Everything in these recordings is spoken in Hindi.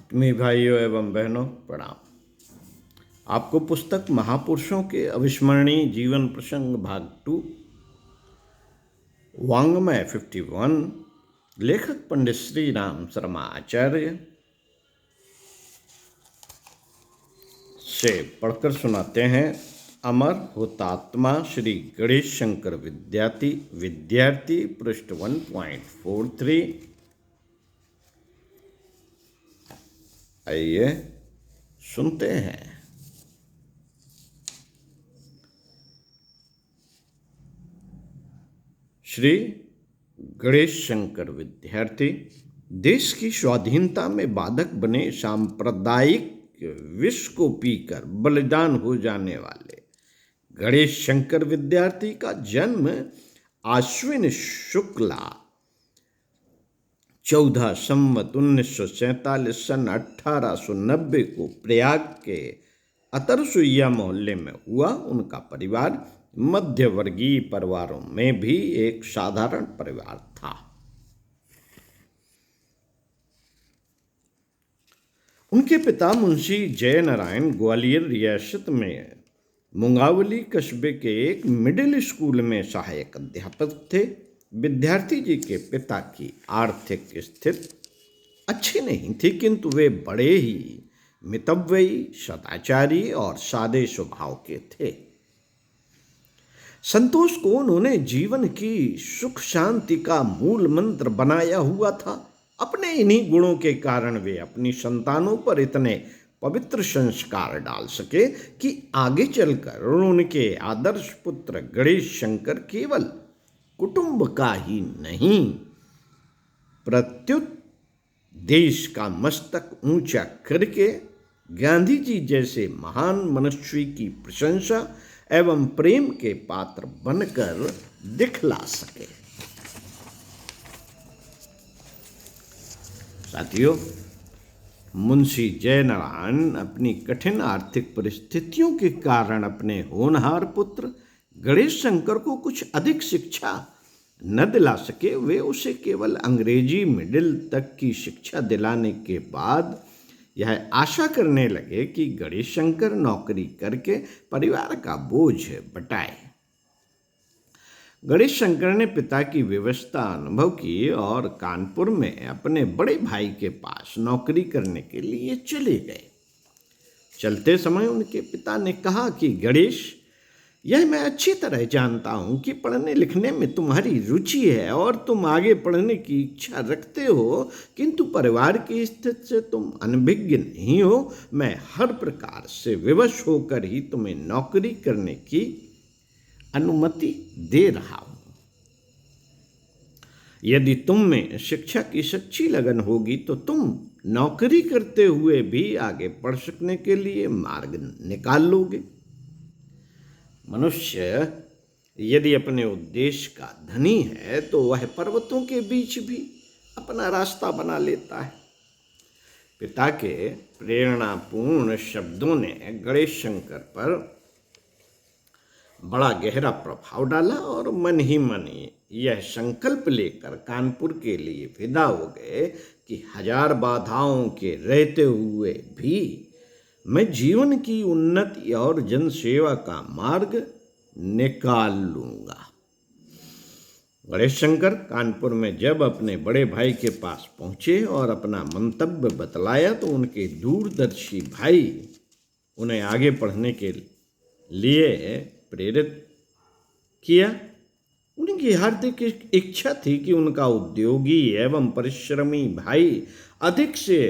आत्मीय भाइयों एवं बहनों प्रणाम। आपको पुस्तक महापुरुषों के अविस्मरणीय जीवन प्रसंग भाग 2 वाङ्मय 51 लेखक पंडित श्री राम शर्मा आचार्य से पढ़कर सुनाते हैं। अमर हुतात्मा श्री गणेश शंकर विद्यार्थी पृष्ठ 1.43। आइए सुनते हैं। श्री गणेश शंकर विद्यार्थी देश की स्वाधीनता में बाधक बने सांप्रदायिक विष को पीकर बलिदान हो जाने वाले गणेश शंकर विद्यार्थी का जन्म आश्विन शुक्ला 14 संवत 1947 सन 1890 को प्रयाग के अतरसुईया मोहल्ले में हुआ। उनका परिवार मध्यवर्गीय परिवारों में भी एक साधारण परिवार था। उनके पिता मुंशी जयनारायण ग्वालियर रियासत में मुंगावली कस्बे के एक मिडिल स्कूल में सहायक अध्यापक थे। विद्यार्थी जी के पिता की आर्थिक स्थिति अच्छी नहीं थी, किंतु वे बड़े ही मितव्ययी, सदाचारी और सादे स्वभाव के थे। संतोष को उन्होंने जीवन की सुख शांति का मूल मंत्र बनाया हुआ था। अपने इन्हीं गुणों के कारण वे अपनी संतानों पर इतने पवित्र संस्कार डाल सके कि आगे चलकर उनके आदर्श पुत्र गणेश शंकर केवल कुटुंब का ही नहीं, प्रत्युत देश का मस्तक ऊंचा करके गांधी जी जैसे महान मनुष्य की प्रशंसा एवं प्रेम के पात्र बनकर दिखला सके। साथियों, मुंशी जयनारायण अपनी कठिन आर्थिक परिस्थितियों के कारण अपने होनहार पुत्र गणेश शंकर को कुछ अधिक शिक्षा न दिला सके। वे उसे केवल अंग्रेजी मिडिल तक की शिक्षा दिलाने के बाद यह आशा करने लगे कि गणेश शंकर नौकरी करके परिवार का बोझ बटाए। गणेश शंकर ने पिता की व्यवस्था अनुभव की और कानपुर में अपने बड़े भाई के पास नौकरी करने के लिए चले गए। चलते समय उनके पिता ने कहा कि गणेश, यह मैं अच्छी तरह जानता हूं कि पढ़ने लिखने में तुम्हारी रुचि है और तुम आगे पढ़ने की इच्छा रखते हो, किंतु परिवार की स्थिति से तुम अनभिज्ञ नहीं हो। मैं हर प्रकार से विवश होकर ही तुम्हें नौकरी करने की अनुमति दे रहा हूं। यदि तुम में शिक्षा की सच्ची लगन होगी तो तुम नौकरी करते हुए भी आगे बढ़ सकने के लिए मार्ग निकाल लोगे। मनुष्य यदि अपने उद्देश्य का धनी है तो वह पर्वतों के बीच भी अपना रास्ता बना लेता है। पिता के प्रेरणापूर्ण शब्दों ने गणेश शंकर पर बड़ा गहरा प्रभाव डाला और मन ही मन यह संकल्प लेकर कानपुर के लिए विदा हो गए कि हजार बाधाओं के रहते हुए भी मैं जीवन की उन्नति और जनसेवा का मार्ग निकाल लूंगा। गणेश शंकर कानपुर में जब अपने बड़े भाई के पास पहुंचे और अपना मंतव्य बतलाया तो उनके दूरदर्शी भाई उन्हें आगे पढ़ने के लिए प्रेरित किया। उनकी हार्दिक इच्छा थी कि उनका उद्योगी एवं परिश्रमी भाई अधिक से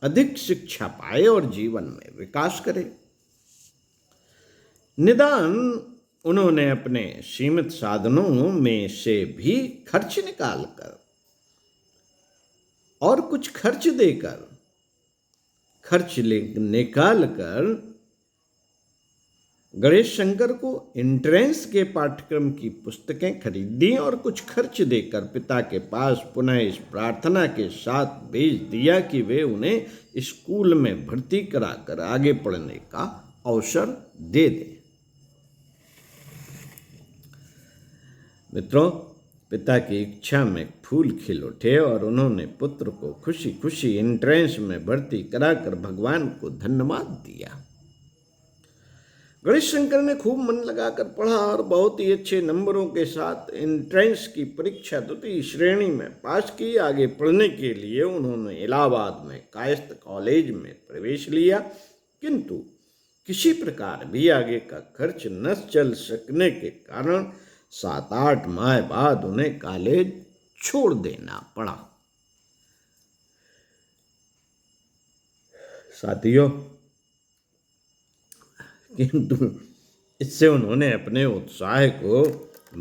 अधिक शिक्षा पाए और जीवन में विकास करे। निदान उन्होंने अपने सीमित साधनों में से भी खर्च निकालकर और कुछ खर्च निकालकर गणेश शंकर को एंट्रेंस के पाठ्यक्रम की पुस्तकें खरीदी और कुछ खर्च देकर पिता के पास पुनः इस प्रार्थना के साथ भेज दिया कि वे उन्हें स्कूल में भर्ती कराकर आगे पढ़ने का अवसर दे दें। मित्रों, पिता की इच्छा में फूल खिल उठे और उन्होंने पुत्र को खुशी खुशी एंट्रेंस में भर्ती कराकर भगवान को धन्यवाद दिया। गणेश शंकर ने खूब मन लगाकर पढ़ा और बहुत ही अच्छे नंबरों के साथ एंट्रेंस की परीक्षा द्वितीय श्रेणी में पास की। आगे पढ़ने के लिए उन्होंने इलाहाबाद में कायस्थ कॉलेज में प्रवेश लिया, किंतु किसी प्रकार भी आगे का खर्च न चल सकने के कारण 7-8 माह बाद उन्हें कॉलेज छोड़ देना पड़ा। साथियों, किंतु इससे उन्होंने अपने उत्साह को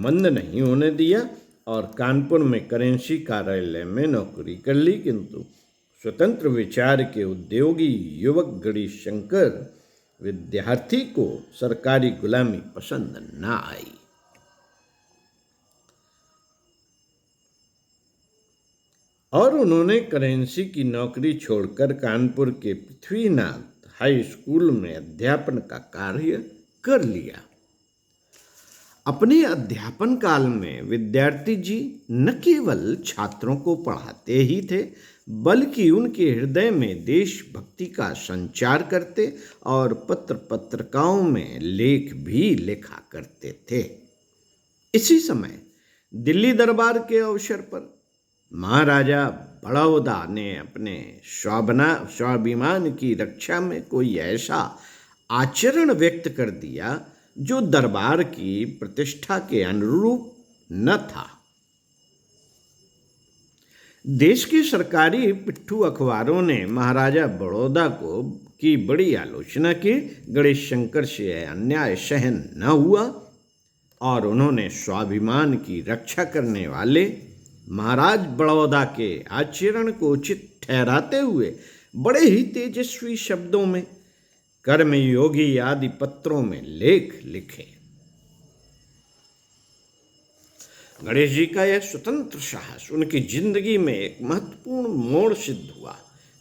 मंद नहीं होने दिया और कानपुर में करेंसी कार्यालय में नौकरी कर ली। किंतु स्वतंत्र विचार के उद्योगी युवक गणेश शंकर विद्यार्थी को सरकारी गुलामी पसंद न आई। और उन्होंने करेंसी की नौकरी छोड़कर कानपुर के पृथ्वीनाथ हाई स्कूल में अध्यापन का कार्य कर लिया। अपने अध्यापन काल में विद्यार्थी जी न केवल छात्रों को पढ़ाते ही थे, बल्कि उनके हृदय में देशभक्ति का संचार करते और पत्र पत्रिकाओं में लेख भी लिखा करते थे। इसी समय दिल्ली दरबार के अवसर पर महाराजा बड़ौदा ने अपने स्वाभिमान की रक्षा में कोई ऐसा आचरण व्यक्त कर दिया जो दरबार की प्रतिष्ठा के अनुरूप न था। देश की सरकारी पिट्ठू अखबारों ने महाराजा बड़ौदा की बड़ी आलोचना की। गणेश शंकर से अन्याय सहन न हुआ और उन्होंने स्वाभिमान की रक्षा करने वाले महाराज बड़ौदा के आचरण को उचित ठहराते हुए बड़े ही तेजस्वी शब्दों में कर्मयोगी आदि पत्रों में लेख लिखे। गणेश जी का यह स्वतंत्र साहस उनकी जिंदगी में एक महत्वपूर्ण मोड़ सिद्ध हुआ।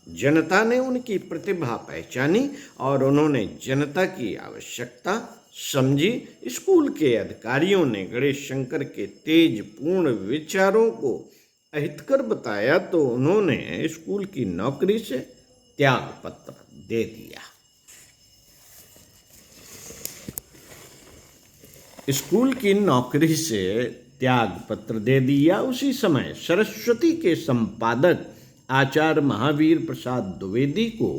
जनता ने उनकी प्रतिभा पहचानी और उन्होंने जनता की आवश्यकता समझी। स्कूल के अधिकारियों ने गणेश शंकर के तेज पूर्ण विचारों को अहितकर बताया तो उन्होंने स्कूल की नौकरी से त्याग पत्र दे दिया। स्कूल की नौकरी से त्याग पत्र दे दिया। उसी समय सरस्वती के संपादक आचार्य महावीर प्रसाद द्विवेदी को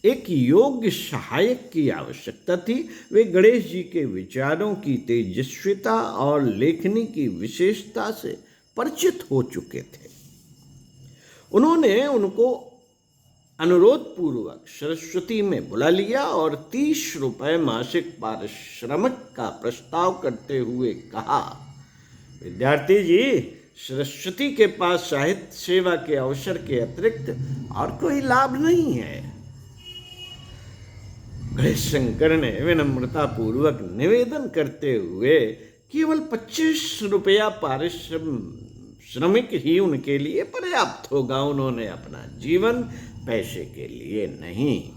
एक योग्य सहायक की आवश्यकता थी। वे गणेश जी के विचारों की तेजस्विता और लेखनी की विशेषता से परिचित हो चुके थे। उन्होंने उनको अनुरोध पूर्वक सरस्वती में बुला लिया और 30 रुपये मासिक पारिश्रमिक का प्रस्ताव करते हुए कहा, विद्यार्थी जी, सरस्वती के पास साहित्य सेवा के अवसर के अतिरिक्त और कोई लाभ नहीं है। गणेश शंकर ने विनम्रता पूर्वक निवेदन करते हुए केवल 25 रुपया पारिश्रमिक ही उनके लिए पर्याप्त होगा। उन्होंने अपना जीवन पैसे के लिए नहीं,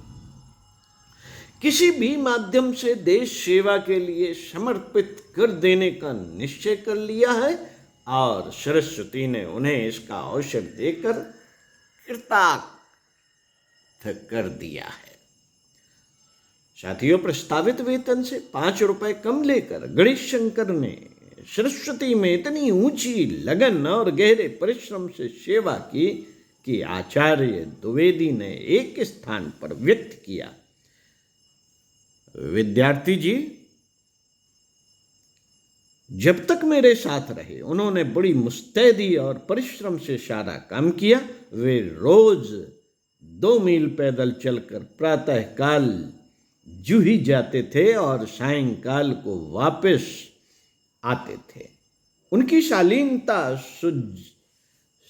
किसी भी माध्यम से देश सेवा के लिए समर्पित कर देने का निश्चय कर लिया है और सरस्वती ने उन्हें इसका अवसर देकर कृतार्थ कर दिया है। साथियों, प्रस्तावित वेतन से 5 रुपए कम लेकर गणेश शंकर ने सरस्वती में इतनी ऊंची लगन और गहरे परिश्रम से सेवा की कि आचार्य द्विवेदी ने एक स्थान पर व्यक्त किया, विद्यार्थी जी, जब तक मेरे साथ रहे उन्होंने बड़ी मुस्तैदी और परिश्रम से सारा काम किया। वे रोज 2 मील पैदल चलकर प्रातः काल जूही जाते थे और सायंकाल को वापस आते थे। उनकी शालीनता,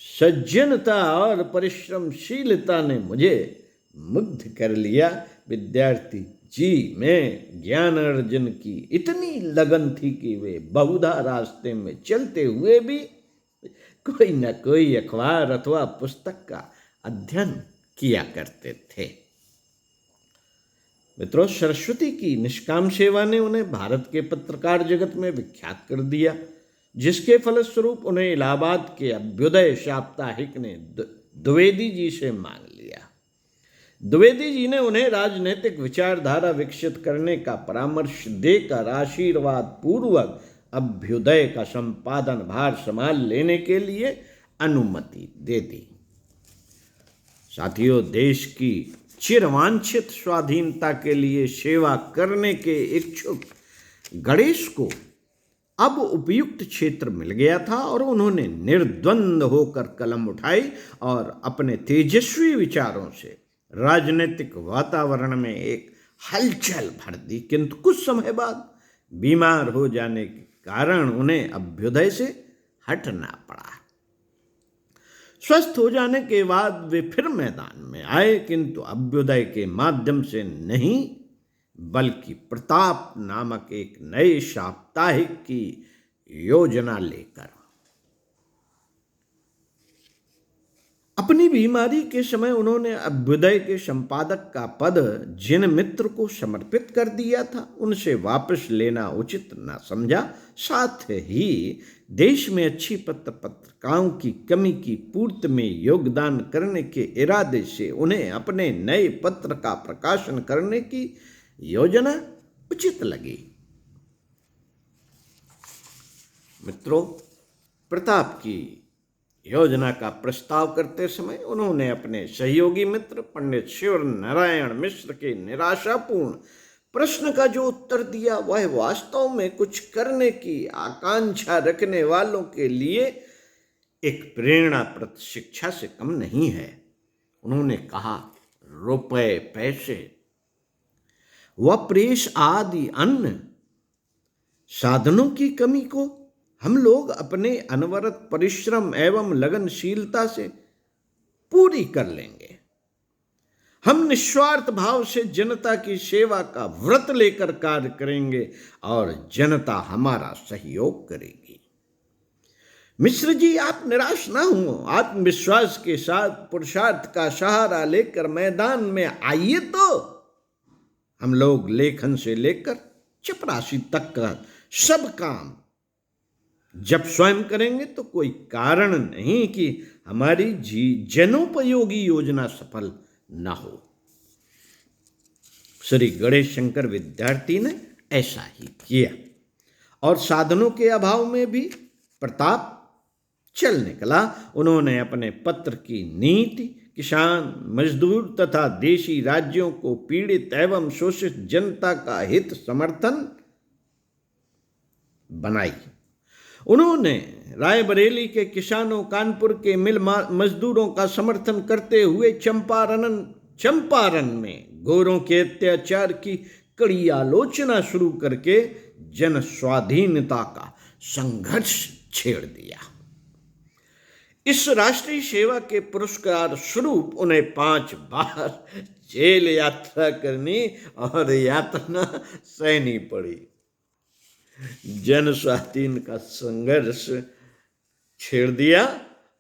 सज्जनता और परिश्रमशीलता ने मुझे मुग्ध कर लिया। विद्यार्थी जी में ज्ञान अर्जन की इतनी लगन थी कि वे बहुधा रास्ते में चलते हुए भी कोई न कोई अखबार अथवा पुस्तक का अध्ययन किया करते थे। मित्रों, सरस्वती की निष्काम सेवा ने उन्हें भारत के पत्रकार जगत में विख्यात कर दिया। जिसके फलस्वरूप उन्हें इलाहाबाद के अभ्युदय साप्ताहिक ने द्विवेदी जी से मांग लिया। द्विवेदी जी ने उन्हें राजनीतिक विचारधारा विकसित करने का परामर्श देकर आशीर्वाद पूर्वक अभ्युदय का संपादन भार संभाल लेने के लिए अनुमति दे दी। साथियों, देश की चिरवांछित स्वाधीनता के लिए सेवा करने के इच्छुक गणेश को अब उपयुक्त क्षेत्र मिल गया था और उन्होंने निर्द्वंद होकर कलम उठाई और अपने तेजस्वी विचारों से राजनीतिक वातावरण में एक हलचल भर दी। किंतु कुछ समय बाद बीमार हो जाने के कारण उन्हें अभ्युदय से हटना पड़ा। स्वस्थ हो जाने के बाद वे फिर मैदान में आए, किंतु अभ्युदय के माध्यम से नहीं बल्कि प्रताप नामक एक नए साप्ताहिक की योजना लेकर। अपनी बीमारी के समय उन्होंने अभ्युदय के संपादक का पद जिन मित्र को समर्पित कर दिया था उनसे वापस लेना उचित न समझा। साथ ही देश में अच्छी पत्रकारों की कमी की पूर्ति में योगदान करने के इरादे से उन्हें अपने नए पत्र का प्रकाशन करने की योजना उचित लगी। मित्रों, प्रताप की योजना का प्रस्ताव करते समय उन्होंने अपने सहयोगी मित्र पंडित शिव नारायण मिश्र के निराशापूर्ण प्रश्न का जो उत्तर दिया वह वास्तव में कुछ करने की आकांक्षा रखने वालों के लिए एक प्रेरणाप्रद शिक्षा से कम नहीं है। उन्होंने कहा, रुपए पैसे व प्रेस आदि अन्य साधनों की कमी को हम लोग अपने अनवरत परिश्रम एवं लगनशीलता से पूरी कर लेंगे। हम निस्वार्थ भाव से जनता की सेवा का व्रत लेकर कार्य करेंगे और जनता हमारा सहयोग करेगी। मिश्र जी, आप निराश ना हो, आत्मविश्वास के साथ पुरुषार्थ का सहारा लेकर मैदान में आइए। तो हम लोग लेखन से लेकर चपरासी तक का सब काम जब स्वयं करेंगे तो कोई कारण नहीं कि हमारी जनोपयोगी योजना सफल न हो। श्री गणेश शंकर विद्यार्थी ने ऐसा ही किया और साधनों के अभाव में भी प्रताप चल निकला। उन्होंने अपने पत्र की नीति किसान, मजदूर तथा देशी राज्यों को पीड़ित एवं शोषित जनता का हित समर्थन बनाई। उन्होंने रायबरेली के किसानों, कानपुर के मिल मजदूरों का समर्थन करते हुए चंपारण में गोरों के अत्याचार की कड़ी आलोचना शुरू करके जन स्वाधीनता का संघर्ष छेड़ दिया। इस राष्ट्रीय सेवा के पुरस्कार स्वरूप उन्हें 5 बार जेल यात्रा करनी और यातना सहनी पड़ी। जन स्वाधीन का संघर्ष छेड़ दिया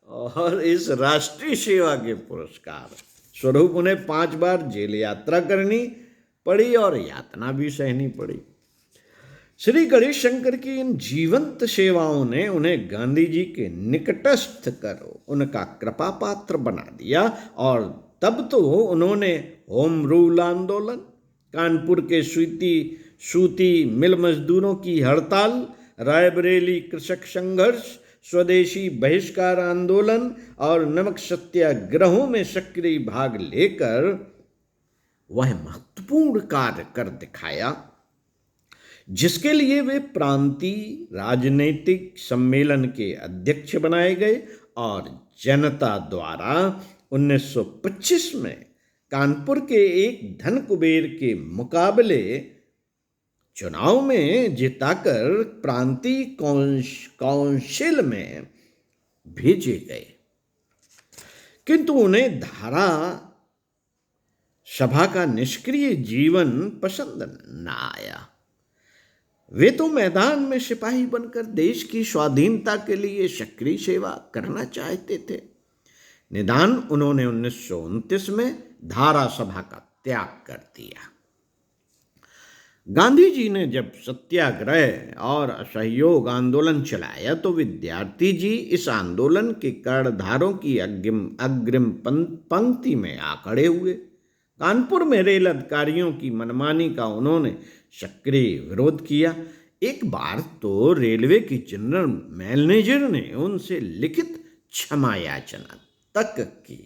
और इस राष्ट्रीय सेवा के पुरस्कार स्वरूप उन्हें 5 बार जेल यात्रा करनी पड़ी और यातना भी सहनी पड़ी। श्री गणेश शंकर की इन जीवंत सेवाओं ने उन्हें गांधी जी के निकटस्थ कर उनका कृपा पात्र बना दिया और तब तो उन्होंने होम रूल आंदोलन, कानपुर के सूती मिल मजदूरों की हड़ताल, रायबरेली कृषक संघर्ष, स्वदेशी बहिष्कार आंदोलन और नमक सत्याग्रहों में सक्रिय भाग लेकर वह महत्वपूर्ण कार्य कर दिखाया जिसके लिए वे प्रांतीय राजनीतिक सम्मेलन के अध्यक्ष बनाए गए और जनता द्वारा 1925 में कानपुर के एक धन कुबेर के मुकाबले चुनाव में जिताकर प्रांतीय काउंसिल में भेजे गए। किंतु उन्हें धारा सभा का निष्क्रिय जीवन पसंद न आया। वे तो मैदान में सिपाही बनकर देश की स्वाधीनता के लिए सक्रिय सेवा करना चाहते थे। निदान उन्होंने 1929 में धारा सभा का त्याग कर दिया। गांधी जी ने जब सत्याग्रह और असहयोग आंदोलन चलाया तो विद्यार्थी जी इस आंदोलन के कर्णधारों की अग्रिम अग्रिम पंक्ति में आ खड़े हुए। कानपुर में रेल अधिकारियों की मनमानी का उन्होंने सक्रिय विरोध किया। एक बार तो रेलवे की जनरल मैनेजर ने उनसे लिखित क्षमा याचना तक की।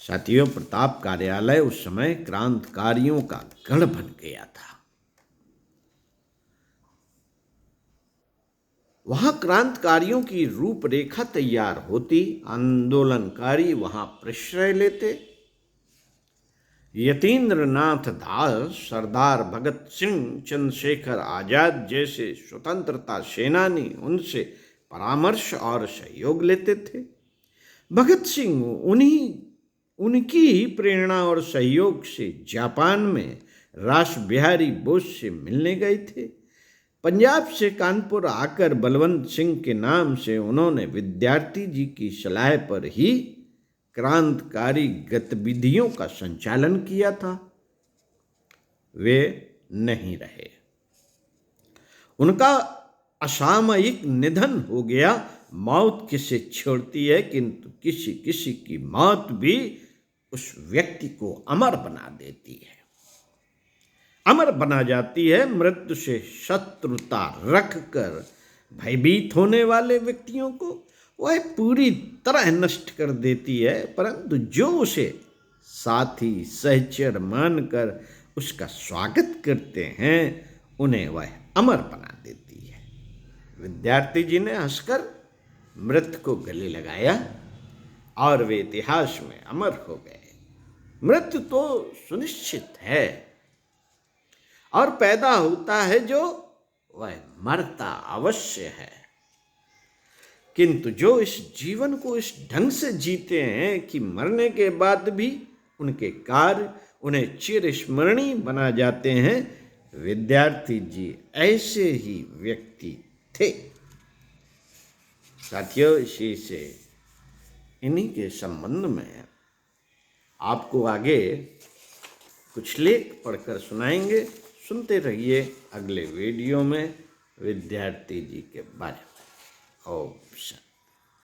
साथियों, प्रताप कार्यालय उस समय क्रांतिकारियों का गढ़ बन गया था। वहां क्रांतिकारियों की रूपरेखा तैयार होती, आंदोलनकारी वहां प्रश्रय लेते। यतीन्द्र नाथ दास, सरदार भगत सिंह, चंद्रशेखर आजाद जैसे स्वतंत्रता सेनानी उनसे परामर्श और सहयोग लेते थे। भगत सिंह उनकी ही प्रेरणा और सहयोग से जापान में रास बिहारी बोस से मिलने गए थे। पंजाब से कानपुर आकर बलवंत सिंह के नाम से उन्होंने विद्यार्थी जी की सलाह पर ही क्रांतिकारी गतिविधियों का संचालन किया था। वे नहीं रहे। उनका असामयिक निधन हो गया। मौत किसे छोड़ती है, किंतु किसी किसी की मौत भी उस व्यक्ति को अमर बना देती है, अमर बना जाती है। मृत्यु से शत्रुता रखकर भयभीत होने वाले व्यक्तियों को वह पूरी तरह नष्ट कर देती है, परंतु जो उसे साथी सहचर मानकर उसका स्वागत करते हैं उन्हें वह अमर बना देती है। विद्यार्थी जी ने हंसकर मृत्यु को गले लगाया और वे इतिहास में अमर हो गए। मृत्यु तो सुनिश्चित है और पैदा होता है जो वह मरता अवश्य है, किंतु जो इस जीवन को इस ढंग से जीते हैं कि मरने के बाद भी उनके कार्य उन्हें चिरस्मरणीय बना जाते हैं, विद्यार्थी जी ऐसे ही व्यक्ति थे। साथियों, इसी से इन्हीं के संबंध में आपको आगे कुछ लेख पढ़कर सुनाएंगे। सुनते रहिए अगले वीडियो में विद्यार्थी जी के बारे में। ओम शांति।